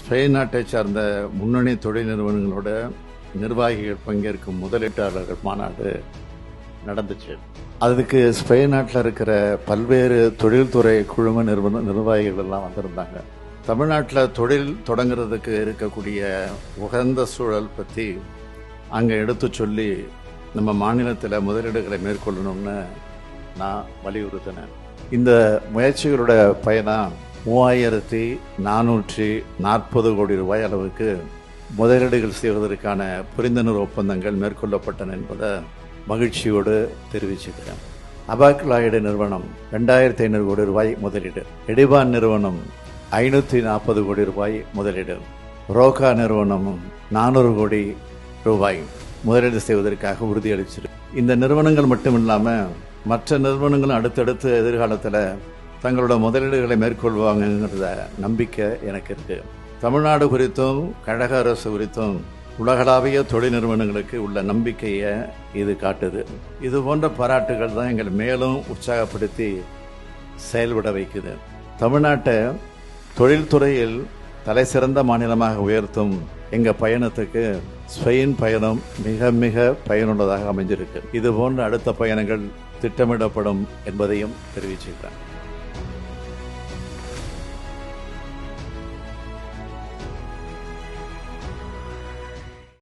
Spain நாட்டை சார்ந்த முன்னணி தொழில் நிறுவனங்களோட நிர்வாகிகள் பங்கேற்கும் முதலீட்டாளர்கள் மாநாடு நடந்துச்சு. அதுக்கு ஸ்பெயின் நாட்டில் இருக்கிற பல்வேறு தொழில்துறை குழும நிர்வாகிகள் எல்லாம் வந்திருந்தாங்க. தமிழ்நாட்டில் தொழில் தொடங்குறதுக்கு இருக்கக்கூடிய உகந்த சூழல் பற்றி அங்கே எடுத்து சொல்லி நம்ம மாநிலத்தில் முதலீடுகளை மேற்கொள்ளணும்னு நான் வலியுறுத்தினேன். இந்த முயற்சிகளோட பயனாக 3440 கோடி ரூபாய் அளவுக்கு முதலீடுகள் செய்வதற்கான புரிந்துணர்வு ஒப்பந்தங்கள் மேற்கொள்ளப்பட்டன என்பதை மகிழ்ச்சியோடு தெரிவிச்சுக்கிறேன். அபாக்லாய்டு நிறுவனம் 2500 கோடி ரூபாய் முதலீடு, எடிபான் நிறுவனம் 540 கோடி ரூபாய் முதலீடு, ரோகா நிறுவனம் 400 கோடி ரூபாய் முதலீடு செய்வதற்காக உறுதியளிச்சிருக்கு. இந்த நிறுவனங்கள் மட்டும் இல்லாமல் மற்ற நிறுவனங்களும் அடுத்தடுத்து எதிர்காலத்தில் தங்களோட முதலீடுகளை மேற்கொள்வாங்கங்கிறத நம்பிக்கை எனக்கு இருக்கு. தமிழ்நாடு குறித்தும் கழக அரசு குறித்தும் உலகளாவிய தொழில் நிறுவனங்களுக்கு உள்ள நம்பிக்கையை இது காட்டுது. இது போன்ற பாராட்டுகள் தான் எங்களை மேலும் உற்சாகப்படுத்தி செயல்பட வைக்குது. தமிழ்நாட்டை தொழில்துறையில் தலை சிறந்த மாநிலமாக உயர்த்தும் எங்கள் பயணத்துக்கு ஸ்பெயின் பயணம் மிக மிக பயனுள்ளதாக அமைஞ்சிருக்கு. இது போன்ற அடுத்த பயணங்கள் திட்டமிடப்படும் என்பதையும் தெரிவிச்சுக்கிறேன்.